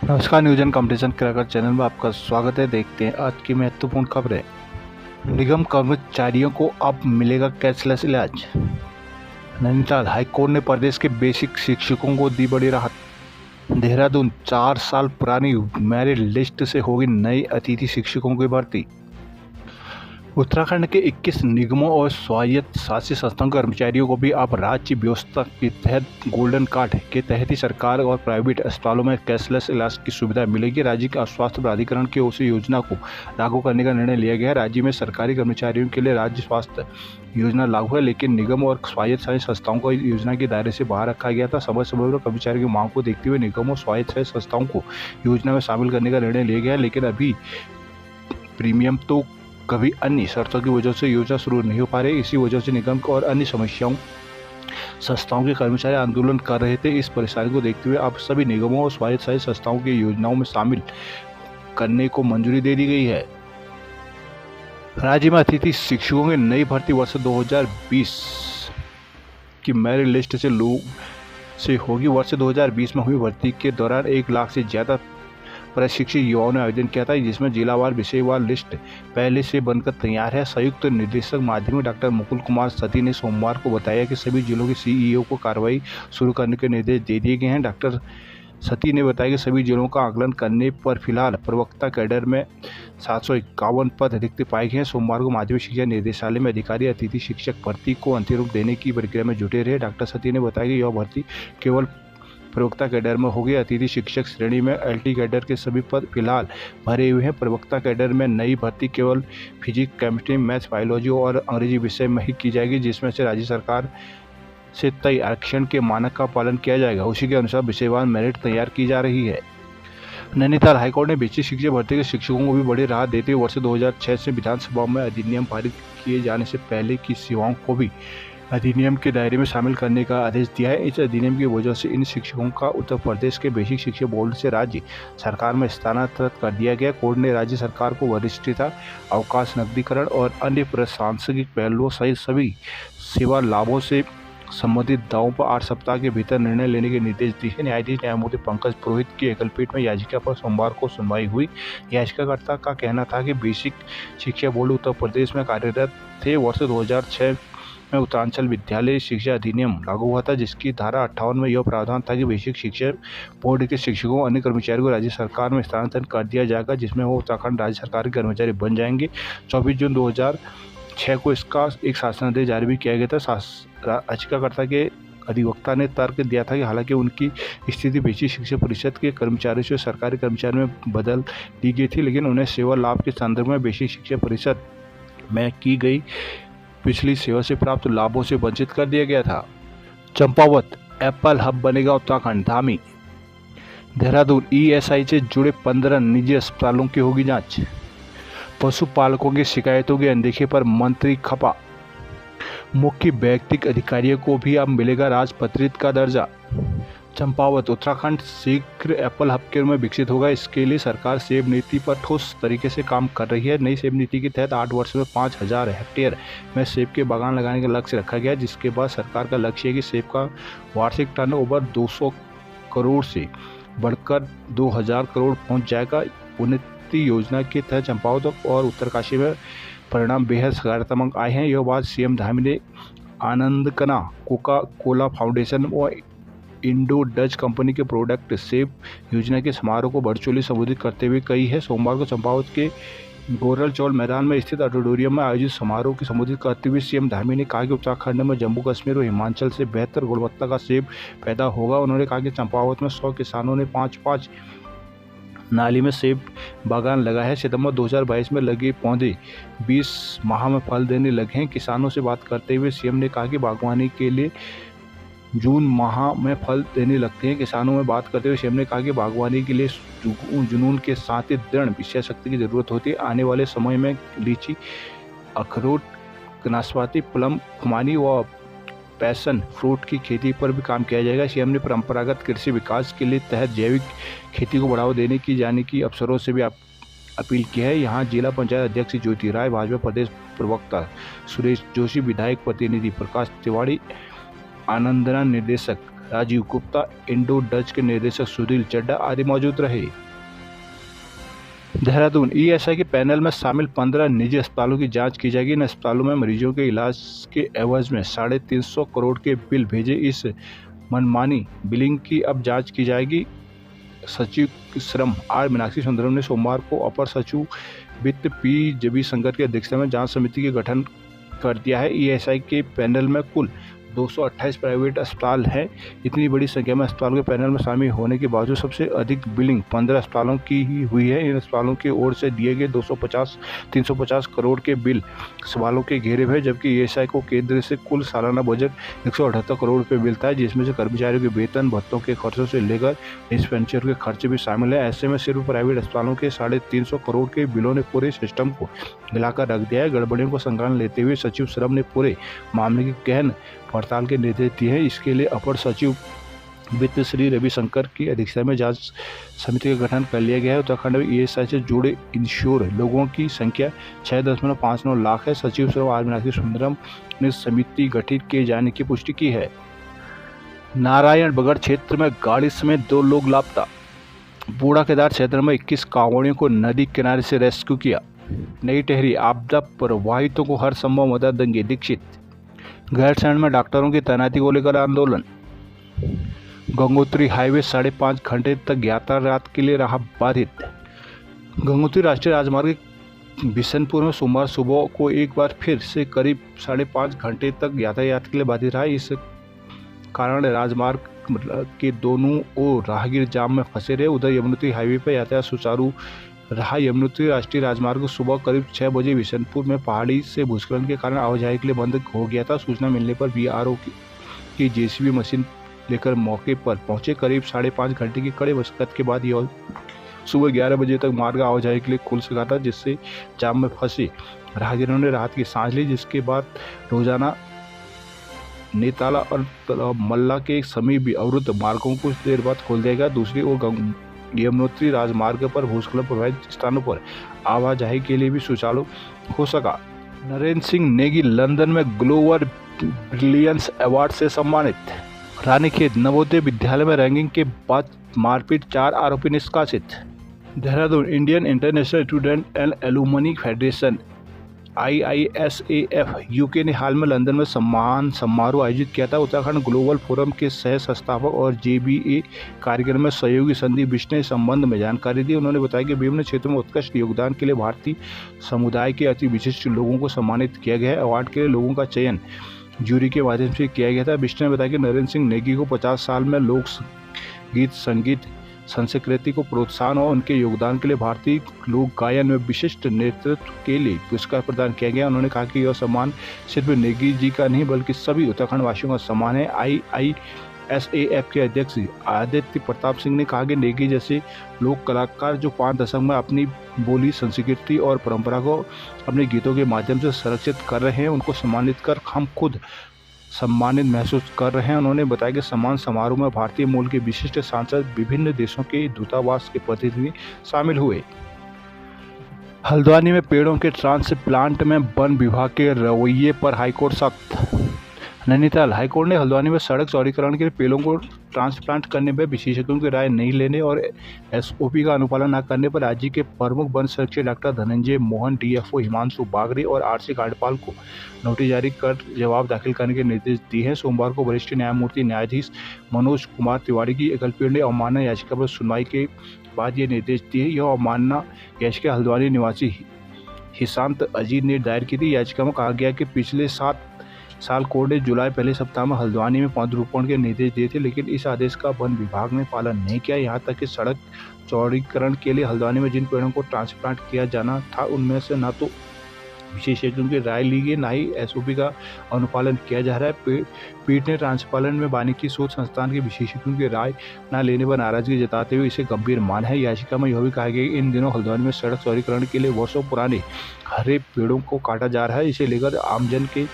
नमस्कार, news and competition cracker channel में आपका स्वागत है। देखते हैं आज की महत्वपूर्ण खबरें। निगम कर्मचारियों को अब मिलेगा कैशलेस इलाज। नैनीताल हाईकोर्ट ने प्रदेश के बेसिक शिक्षकों को दी बड़ी राहत। देहरादून 4 साल पुरानी मेरिट लिस्ट से होगी नई अतिथि शिक्षकों की भर्ती। उत्तराखंड के 21 निगमों और स्वायत्त शासी संस्थाओं के कर्मचारियों को भी अब राज्य व्यवस्था के तहत गोल्डन कार्ड के तहत ही सरकार और प्राइवेट अस्पतालों में कैशलेस इलाज की सुविधा मिलेगी। राज्य के स्वास्थ्य प्राधिकरण की ओर से योजना को लागू करने का निर्णय लिया गया है। राज्य में सरकारी कर्मचारियों के लिए राज्य स्वास्थ्य योजना लागू है, लेकिन निगम और स्वायत्त शासी संस्थाओं को योजना के दायरे से बाहर रखा गया था। समय समय पर कर्मचारियों की मांग को देखते हुए निगम और स्वायत्त शासी संस्थाओं को योजना में शामिल करने का निर्णय लिया गया है, लेकिन अभी प्रीमियम तो कभी अन्य शर्तों की वजह से योजना शुरू नहीं हो पा रही। इसी वजह से निगम और अन्य समस्याओं संस्थाओं के कर्मचारी आंदोलन कर रहे थे। इस परेशानी को देखते हुए अब सभी निगमों और स्वायत्त शासी संस्थाओं की योजनाओं में शामिल करने को मंजूरी दे दी गई है। राज्य में अतिथि शिक्षकों की नई भर्ती वर्ष 2020 की मेरिट लिस्ट से होगी। वर्ष 2020 में हुई भर्ती के दौरान 1 लाख से ज्यादा प्रशिक्षित युवाओं ने आवेदन किया था, जिसमें जिलावार विषयवार लिस्ट पहले से बनकर तैयार है। संयुक्त निदेशक माध्यमिक डॉक्टर मुकुल कुमार सती ने सोमवार को बताया कि सभी जिलों के सीईओ को कार्रवाई शुरू करने के निर्देश दे दिए गए हैं। डॉक्टर सती ने बताया कि सभी जिलों का आकलन करने पर फिलहाल प्रवक्ता कैडर में 751 पद रिक्त पाए गए हैं। सोमवार को माध्यमिक शिक्षा निदेशालय में अधिकारी अतिथि शिक्षक भर्ती को अंतिम रूप देने की प्रक्रिया में जुटे रहे। डॉक्टर सती ने बताया कि यह भर्ती केवल प्रवक्ता कैडर में होगी। अतिथि शिक्षक श्रेणी में एलटी कैडर के सभी पद फिलहाल भरे हुए हैं। प्रवक्ता कैडर में नई भर्ती केवल फिजिक्स, केमिस्ट्री, मैथ्स, बायोलॉजी और अंग्रेजी विषय में ही की जाएगी, जिसमें से राज्य सरकार से तय आरक्षण के मानक का पालन किया जाएगा। उसी के अनुसार विषयवार मेरिट तैयार की जा रही है। नैनीताल हाईकोर्ट ने बेसिक शिक्षा भर्ती के शिक्षकों को भी बड़ी राहत देते हुए वर्ष 2006 से विधानसभा में अधिनियम पारित किए जाने से पहले की सेवाओं को भी अधिनियम के दायरे में शामिल करने का आदेश दिया है। इस अधिनियम की वजह से इन शिक्षकों का उत्तर प्रदेश के बेसिक शिक्षा बोर्ड से राज्य सरकार में स्थानांतरित कर दिया गया। कोर्ट ने राज्य सरकार को वरिष्ठता, अवकाश, नकदीकरण और अन्य प्रशासनिक पहलुओं सहित सभी सेवा लाभों से संबंधित दावों पर 8 सप्ताह के भीतर निर्णय लेने के निर्देश दिए हैं। न्यायाधीश न्यायमूर्ति पंकज पुरोहित की एकलपीठ में याचिका पर सोमवार को सुनवाई हुई। याचिकाकर्ता का कहना था कि बेसिक शिक्षा बोर्ड उत्तर प्रदेश में कार्यरत थे। वर्ष 2006 में उत्तरांचल विद्यालय शिक्षा अधिनियम लागू हुआ था, जिसकी धारा 58 में यह प्रावधान था कि बेसिक शिक्षा बोर्ड के शिक्षकों और अन्य कर्मचारियों को राज्य सरकार में स्थानांतरित कर दिया जाएगा, जिसमें वो उत्तराखंड राज्य सरकार के कर्मचारी बन जाएंगे। 24 जून 2006 को इसका एक शासनादेश जारी भी किया गया था। याचिकाकर्ता के अधिवक्ता ने तर्क दिया था कि हालांकि उनकी स्थिति बेसिक शिक्षा परिषद के कर्मचारियों से सरकारी कर्मचारी में बदल दी गई थी, लेकिन उन्हें सेवा लाभ के संदर्भ में बेसिक शिक्षा परिषद में की गई पिछली सेवा से प्राप्त लाभों से वंचित कर दिया गया था। चंपावत एप्पल हब बनेगा उत्तराखंड। धामी देहरादून ईएसआई से जुड़े 15 निजी अस्पतालों की होगी जांच। पशुपालकों की शिकायतों की अनदेखी पर मंत्री खफा। मुख्य व्यक्तिगत अधिकारियों को भी अब मिलेगा राजपत्रित का दर्जा। चंपावत उत्तराखंड शीघ्र एप्पल हब के रूप में विकसित होगा। इसके लिए सरकार सेब नीति पर ठोस तरीके से काम कर रही है। नई सेब नीति के तहत 8 वर्ष में 5000 हेक्टेयर में सेब के बागान लगाने का लक्ष्य रखा गया है, जिसके बाद सरकार का लक्ष्य है कि सेब का वार्षिक टर्नओवर 200 करोड़ से बढ़कर 2000 करोड़ पहुंच जाएगा। उन्नति योजना के तहत चंपावत और उत्तरकाशी में परिणाम बेहद सकारात्मक आए हैं। यह बात सीएम धामी ने आनंदकना कोका कोला फाउंडेशन और इंडो डच कंपनी के प्रोडक्ट सेब योजना के समारोह को वर्चुअली संबोधित करते हुए कही है। सोमवार को चंपावत के गोरल चौल मैदान में स्थित ऑडिटोरियम में आयोजित समारोह को संबोधित करते हुए सीएम धामी ने कहा कि उत्तराखंड में जम्मू कश्मीर और हिमाचल से बेहतर गुणवत्ता का सेब पैदा होगा। उन्होंने कहा कि चंपावत में 100 किसानों ने 5-5 नाली में सेब बागान लगा है। सितंबर 2022 में लगे पौधे 20 माह में फल देने लगे हैं। किसानों से बात करते हुए सीएम ने कहा कि बागवानी के लिए जून माह में फल देने लगते हैं। किसानों में बात करते हुए सीएम ने कहा कि बागवानी के लिए जुनून के साथ ही दृढ़ विषय शक्ति की जरूरत होती है। आने वाले समय में लीची, अखरोट, नाशपाती, प्लम, खुमानी व पैशन फ्रूट की खेती पर भी काम किया जाएगा। सीएम ने परंपरागत कृषि विकास के लिए तहत जैविक खेती को बढ़ावा देने की जाने की अफसरों से भी अपील की है। यहाँ जिला पंचायत अध्यक्ष ज्योति राय, भाजपा प्रदेश प्रवक्ता सुरेश जोशी, विधायक प्रतिनिधि प्रकाश तिवारी, आनंदना निदेशक राजीव गुप्ता, इंडो डच के निदेशक सुनील चड्ढा आदि मौजूद रहे। देहरादून ईएसआई के पैनल में शामिल 15 निजी अस्पतालों की जांच की जाएगी। इन अस्पतालों में मरीजों के इलाज के एवज में 350 करोड़ के बिल भेजे। इस मनमानी बिलिंग की अब जांच की जाएगी। सचिव श्रम आर मीनाक्षी सुंदरम ने सोमवार को अपर सचिव वित्त पी जयशंकर की अध्यक्षता में जांच समिति का गठन कर दिया है। ईएसआई के पैनल में कुल 228 प्राइवेट अस्पताल हैं। इतनी बड़ी संख्या में अस्पतालों के पैनल में शामिल होने के बावजूद सबसे अधिक बिलिंग 15 अस्पतालों की ही हुई है। इन अस्पतालों की ओर से दिए गए 350 करोड़ के बिल सवालों के घेरे में है, जबकि ईएसआई को केंद्र से कुल सालाना बजट 178 करोड़ रुपये मिलता है, जिसमें से कर्मचारियों के वेतन भत्तों के खर्चों से लेकर डिस्पेंसर के खर्चे भी शामिल है। ऐसे में सिर्फ प्राइवेट अस्पतालों के 350 करोड़ के बिलों ने पूरे सिस्टम को हिलाकर रख दिया है। गड़बड़ियों को संज्ञान लेते हुए सचिव श्रम ने पूरे मामले की गहन पड़ताल के निर्देश दिए हैं। इसके लिए अपर सचिव वित्त श्री रविशंकर की अध्यक्षता में जांच समिति का गठन कर लिया गया है। उत्तराखंड में ईएसआई से जुड़े इंश्योर लोगों की संख्या 6.59 लाख है। सचिव श्रम आर मीनाक्षी सुंदरम ने समिति गठित किए जाने की पुष्टि की है। नारायणबगड़ क्षेत्र में गाड़ी समेत 2 लोग लापता। बूढ़ा केदार क्षेत्र में 21 कांवड़ियों को नदी किनारे से रेस्क्यू किया। नई टिहरी आपदा प्रभावितों को हर संभव मदद देंगे दीक्षित। गैरसैंण में डॉक्टरों की तैनाती को लेकर आंदोलन। गंगोत्री हाईवे 5.5 घंटे तक यातायात के लिए रहा बाधित। गंगोत्री राष्ट्रीय राजमार्ग बिशनपुर में सोमवार सुबह को एक बार फिर से करीब 5.5 घंटे तक यातायात के लिए बाधित रहा। इस कारण राजमार्ग के दोनों ओर राहगीर जाम में फंसे रहे। उधर यमुनोत्री हाईवे पर यातायात सुचारू रहा। यमुनोत्री राष्ट्रीय राजमार्ग सुबह करीब 6 बजे बिशनपुर में पहाड़ी से भूस्खलन के कारण आवाजाही के लिए बंद हो गया था। सूचना मिलने पर बीआरओ की जेसीबी मशीन लेकर मौके पर पहुंचे। करीब 5.5 घंटे की कड़े मशक्कत के बाद यह सुबह 11 बजे तक मार्ग आवाजाही के लिए खुल सका था, जिससे जाम में फंसे राहगीरों ने राहत की सांस ली। जिसके बाद रोजाना नेताला और मल्ला के समीप भी अवरुद्ध मार्गों को कुछ देर बाद खोल दिया गया। दूसरी ओर यमुनोत्री राजमार्ग पर भूस्खलन प्रभावित स्थानों पर आवाजाही के लिए भी सुचारू हो सका। नरेंद्र सिंह नेगी लंदन में ग्लोबल ब्रिलियंस अवार्ड से सम्मानित। रानीखेत नवोदय विद्यालय में रैंकिंग के बाद मारपीट, 4 आरोपी निष्कासित। Dehradun Indian international student and alumni federation IISAF UK ने हाल में लंदन में सम्मान समारोह आयोजित किया था। उत्तराखंड ग्लोबल फोरम के सह संस्थापक और JBA कार्यक्रम में सहयोगी संदीप बिष्ट ने इस संबंध में जानकारी दी। उन्होंने बताया कि विभिन्न क्षेत्रों में उत्कृष्ट योगदान के लिए भारतीय समुदाय के अति विशिष्ट लोगों को सम्मानित किया गया है। अवार्ड के लिए लोगों का चयन जूरी के माध्यम से किया गया था। बिष्ट ने बताया कि नरेंद्र सिंह नेगी को 50 साल में लोक गीत संगीत संस्कृति को प्रोत्साहन और उनके योगदान के लिए भारतीय लोक गायन में विशिष्ट नेतृत्व के लिए पुरस्कार प्रदान किया गया। उन्होंने कहा कि यह सम्मान सिर्फ नेगी जी का नहीं बल्कि सभी उत्तराखंड वासियों का सम्मान है। IISAF के अध्यक्ष आदित्य प्रताप सिंह ने कहा कि नेगी जैसे लोक कलाकार जो 5 दशक में अपनी बोली, संस्कृति और परंपरा को अपने गीतों के माध्यम से संरक्षित कर रहे हैं, उनको सम्मानित कर हम खुद सम्मानित महसूस कर रहे हैं। उन्होंने बताया कि सम्मान समारोह में भारतीय मूल के विशिष्ट सांसद, विभिन्न देशों के दूतावास के प्रतिनिधि शामिल हुए। हल्द्वानी में पेड़ों के ट्रांसप्लांट में वन विभाग के रवैये पर हाईकोर्ट सख्त। नैनीताल हाईकोर्ट ने हल्द्वानी में सड़क चौड़ीकरण के लिए पेड़ों को ट्रांसप्लांट करने में विशेषज्ञों की राय नहीं लेने और SOP का अनुपालन न करने पर राज्य के प्रमुख वन संरक्षक डॉक्टर धनंजय मोहन, DFO हिमांशु बागरे और RC गाडपाल को नोटिस जारी कर जवाब दाखिल करने के निर्देश दिए हैं। सोमवार को वरिष्ठ न्यायमूर्ति न्यायाधीश मनोज कुमार तिवारी की एकलपीठ ने अवमानना याचिका पर सुनवाई के बाद ये निर्देश दिए। यह अवमानना याचिका हल्द्वानी निवासी हिशांत अजीत ने दायर की थी। याचिका में कहा गया कि पिछले 7 साल कोर्ट ने जुलाई पहले सप्ताह में हल्द्वानी में पौधरोपण के निर्देश दिए थे, लेकिन इस आदेश का वन विभाग ने पालन नहीं किया। यहाँ तक कि सड़क चौड़ीकरण के लिए हल्द्वानी में जिन पेड़ों को ट्रांसप्लांट किया जाना था उनमें से न तो विशेषज्ञों की राय ली गई, ना ही SOP का अनुपालन किया जा रहा है। पीठ ने ट्रांसपालन में वानिकी शोध संस्थान के विशेषज्ञों की राय न लेने पर नाराजगी जताते हुए इसे गंभीर माना है। याचिका में यह भी कहा गया कि इन दिनों हल्द्वानी में सड़क चौड़ीकरण के लिए वर्षों पुराने हरे पेड़ों को काटा जा रहा है। इसे लेकर आमजन के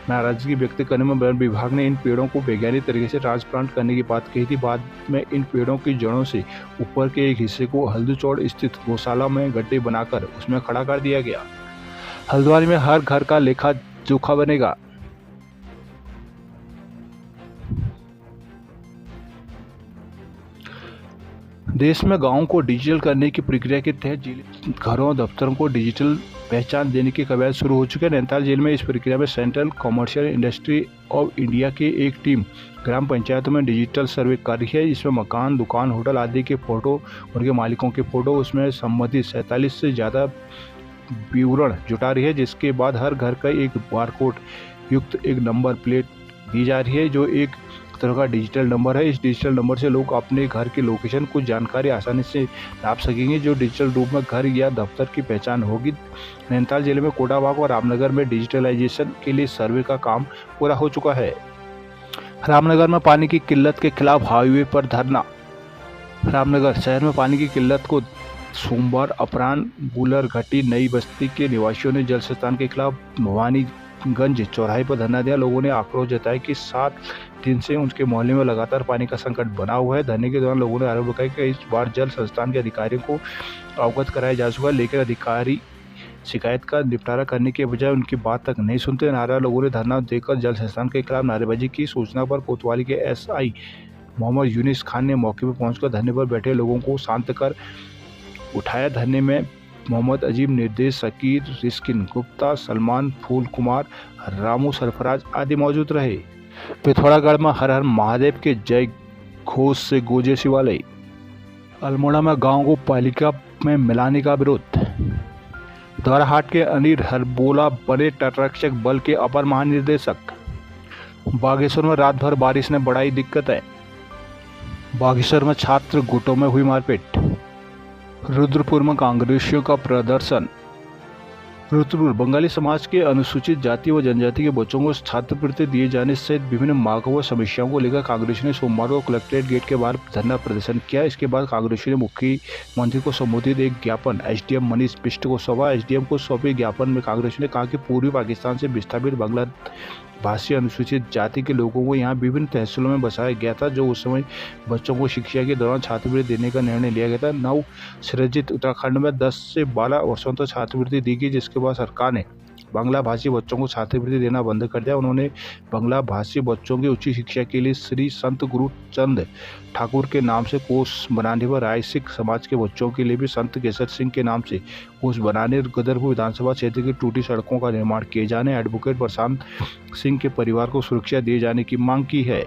नाराजगी व्यक्त करने में वन विभाग ने इन पेड़ों को वैज्ञानिक तरीके से ट्रांसप्लांट करने की बात कही थी। बाद में इन पेड़ों की जड़ों से ऊपर के एक हिस्से को हल्दूचौड़ स्थित गौशाला में गड्ढे बनाकर उसमें खड़ा कर दिया गया। हल्द्वानी में हर घर का लेखा जोखा बनेगा। देश में गांवों को डिजिटल करने की प्रक्रिया के तहत जेल घरों दफ्तरों को डिजिटल पहचान देने की कवायद शुरू हो चुकी है। नैनीताल जेल में इस प्रक्रिया में central commercial industry of India की एक टीम ग्राम पंचायतों में डिजिटल सर्वे कर रही है। इसमें मकान, दुकान, होटल आदि के फोटो, उनके मालिकों के फोटो, उसमें संबंधित 47 से ज़्यादा विवरण जुटा रही है, जिसके बाद हर घर का एक बारकोड युक्त एक नंबर प्लेट दी जा रही है, जो एक तरह का डिजिटल नंबर है। इस डिजिटल नंबर से लोग अपने घर की लोकेशन कुछ जानकारी आसानी से नाप सकेंगे, जो डिजिटल रूप में घर या दफ्तर की पहचान होगी। नैनीताल जिले में कोटाबाग और रामनगर में डिजिटलाइजेशन के लिए सर्वे का काम पूरा हो चुका है। रामनगर में पानी की किल्लत के खिलाफ हाईवे पर धरना। रामनगर शहर में पानी की किल्लत को सोमवार अपराह्न बुलर घाटी नई बस्ती के निवासियों ने जल संस्थान के खिलाफ भवानीगंज चौराहे पर धरना दिया। लोगों ने आक्रोश जताया कि 7 दिन से उनके मोहल्ले में लगातार पानी का संकट बना हुआ है। धरने के दौरान लोगों ने आरोप लगाया कि इस बार जल संस्थान के अधिकारियों को अवगत कराया जा चुका है, लेकिन अधिकारी शिकायत का निपटारा करने के बजाय उनकी बात तक नहीं सुनते। नारा लोगों ने धरना देकर जल संस्थान के खिलाफ नारेबाजी की। सूचना पर कोतवाली के एसआई मोहम्मद यूनिस खान ने मौके पर पहुंचकर धरने पर बैठे लोगों को शांत कर उठाया। धरने में मोहम्मद अजीब, निर्देश शकीर, रिस्किन गुप्ता, सलमान, फूल कुमार, रामू सरफराज आदि मौजूद रहे। पिथौरागढ़ में हर हर महादेव के जय घोष से गूंजे शिवालय। अल्मोड़ा में गांव को पालिका में मिलाने का विरोध। द्वाराहाट के अनिल हरबोला बने तटरक्षक बल के अपर महानिदेशक। बागेश्वर में रात भर बारिश ने बढ़ाई दिक्कतें। बागेश्वर में छात्र गुटों में हुई मारपीट। रुद्रपुर में कांग्रेसियों का प्रदर्शन। रुद्रपुर बंगाली समाज के अनुसूचित जाति व जनजाति के बच्चों को छात्रवृत्ति दिए जाने सहित विभिन्न मांगों व समस्याओं को लेकर कांग्रेसियों ने सोमवार को कलेक्ट्रेट गेट के बाहर धरना प्रदर्शन किया। इसके बाद कांग्रेसियों ने मुख्यमंत्री को संबोधित एक ज्ञापन एसडीएम मनीष बिष्ट को सौंपा। एसडीएम को सौंपे ज्ञापन में कांग्रेसियों ने कहा कि पूर्वी पाकिस्तान से विस्थापित बांग्ला भाषी अनुसूचित जाति के लोगों को यहाँ विभिन्न तहसीलों में बसाया गया था, जो उस समय बच्चों को शिक्षा के दौरान छात्रवृत्ति देने का निर्णय लिया गया था। नव सृजित उत्तराखंड में 10 से 12 वर्षों तक छात्रवृत्ति दी गई, जिसके बाद सरकार ने बांग्ला भाषी बच्चों को छात्रवृत्ति देना बंद कर दिया। उन्होंने बांग्ला भाषी बच्चों की उच्च शिक्षा के लिए श्री संत गुरु चंद ठाकुर के नाम से कोष बनाने व राय सिख समाज के बच्चों के लिए भी संत केसर सिंह के नाम से कोष बनाने, गदरपुर विधानसभा क्षेत्र की टूटी सड़कों का निर्माण किए जाने, एडवोकेट प्रशांत सिंह के परिवार को सुरक्षा दिए जाने की मांग की है।